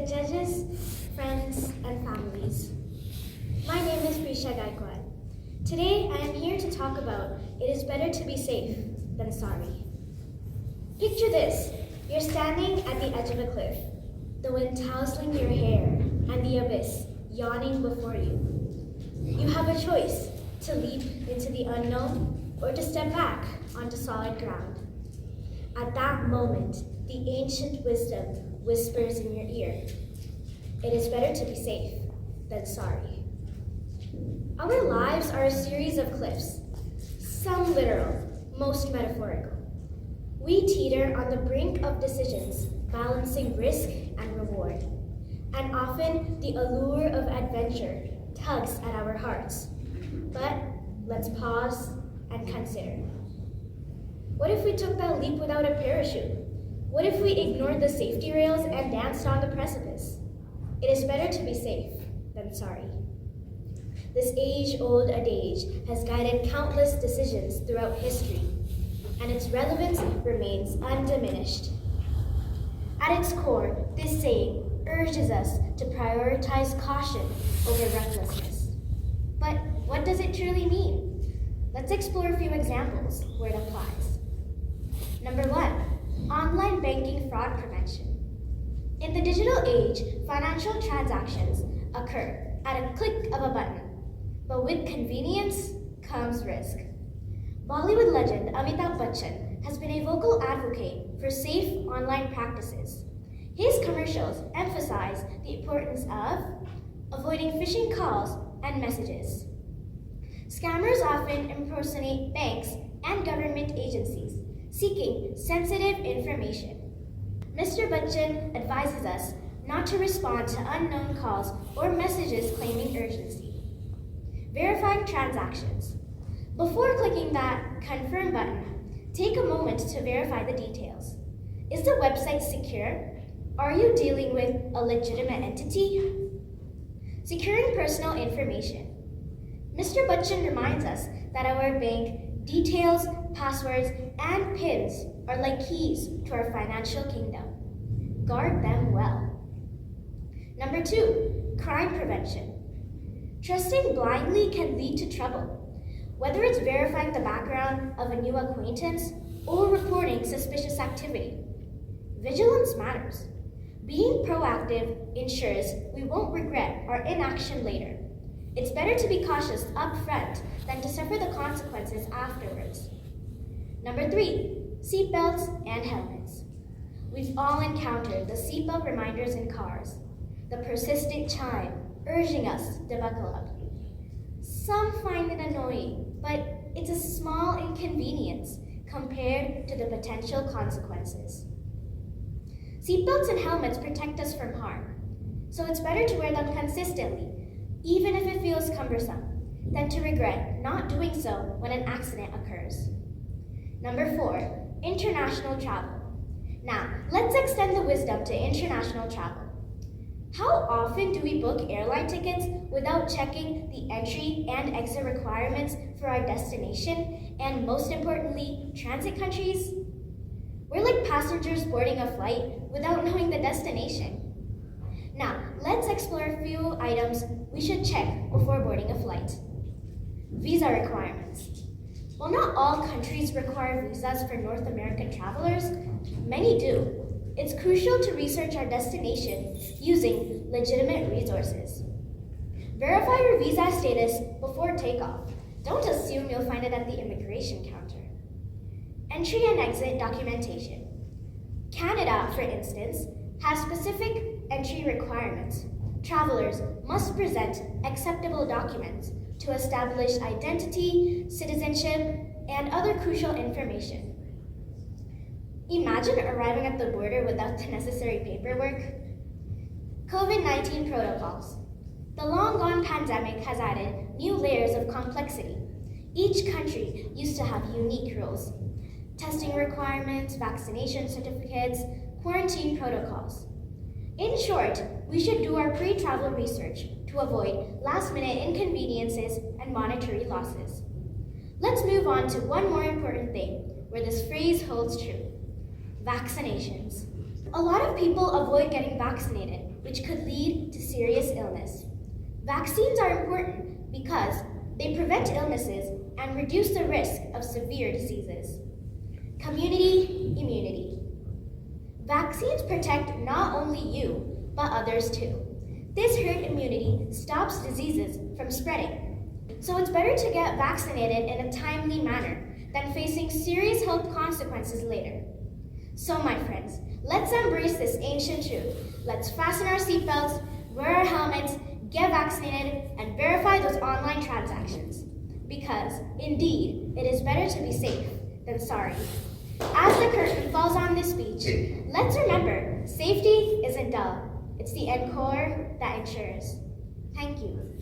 judges, friends, and families. My name is Prisha Gaikwad. Today, I am here to talk about it is better to be safe than sorry. Picture this. You're standing at the edge of a cliff, the wind tousling your hair and the abyss yawning before you. You have a choice to leap into the unknown or to step back onto solid ground. At that moment, the ancient wisdom whispers in your ear. It is better to be safe than sorry. Our lives are a series of cliffs, some literal, most metaphorical. We teeter on the brink of decisions, balancing risk and reward. And often the allure of adventure tugs at our hearts. But let's pause and consider. What if we took that leap without a parachute? What if we ignored the safety rails and danced on the precipice? It is better to be safe than sorry. This age-old adage has guided countless decisions throughout history, and its relevance remains undiminished. At its core, this saying urges us to prioritize caution over recklessness. But what does it truly mean? Let's explore a few examples where it applies. Number 1, online banking fraud prevention. In the digital age, financial transactions occur at a click of a button, but with convenience comes risk. Bollywood legend Amitabh Bachchan has been a vocal advocate for safe online practices. His commercials emphasize the importance of avoiding phishing calls and messages. Scammers often impersonate banks and government agencies, seeking sensitive information. Mr. Bachchan advises us not to respond to unknown calls or messages claiming urgency. Verifying transactions. Before clicking that confirm button, take a moment to verify the details. Is the website secure? Are you dealing with a legitimate entity? Securing personal information. Mr. Bachchan reminds us that our bank details, passwords, and PINs are like keys to our financial kingdom. Guard them well. Number 2, crime prevention. Trusting blindly can lead to trouble. Whether it's verifying the background of a new acquaintance or reporting suspicious activity, vigilance matters. Being proactive ensures we won't regret our inaction later. It's better to be cautious up front than to suffer the consequences afterwards. Number 3, seatbelts and helmets. We've all encountered the seatbelt reminders in cars, the persistent chime urging us to buckle up. Some find it annoying, but it's a small inconvenience compared to the potential consequences. Seatbelts and helmets protect us from harm, so it's better to wear them consistently, even if it feels cumbersome, than to regret not doing so when an accident occurs. Number 4, international travel. Now, let's extend the wisdom to international travel. How often do we book airline tickets without checking the entry and exit requirements for our destination and, most importantly, transit countries? We're like passengers boarding a flight without knowing the destination. Now, let's explore a few items we should check before boarding a flight. Visa requirements. While not all countries require visas for North American travelers, many do. It's crucial to research our destination using legitimate resources. Verify your visa status before takeoff. Don't assume you'll find it at the immigration counter. Entry and exit documentation. Canada, for instance, has specific entry requirements. Travelers must present acceptable documents to establish identity, citizenship, and other crucial information. Imagine arriving at the border without the necessary paperwork. COVID-19 protocols. The long-gone pandemic has added new layers of complexity. Each country used to have unique rules. Testing requirements, vaccination certificates, quarantine protocols. In short, we should do our pre-travel research to avoid last-minute inconveniences and monetary losses. Let's move on to one more important thing where this phrase holds true. Vaccinations. A lot of people avoid getting vaccinated which could lead to serious illness. Vaccines are important because they prevent illnesses and reduce the risk of severe diseases. Community immunity. Vaccines protect not only you, but others too. This herd immunity stops diseases from spreading. So it's better to get vaccinated in a timely manner than facing serious health consequences later. So my friends, let's embrace this ancient truth. Let's fasten our seatbelts, wear our helmets, get vaccinated, and verify those online transactions. Because, indeed, it is better to be safe than sorry. As the curtain falls on this speech, let's remember, safety isn't dull. It's the encore that ensures. Thank you.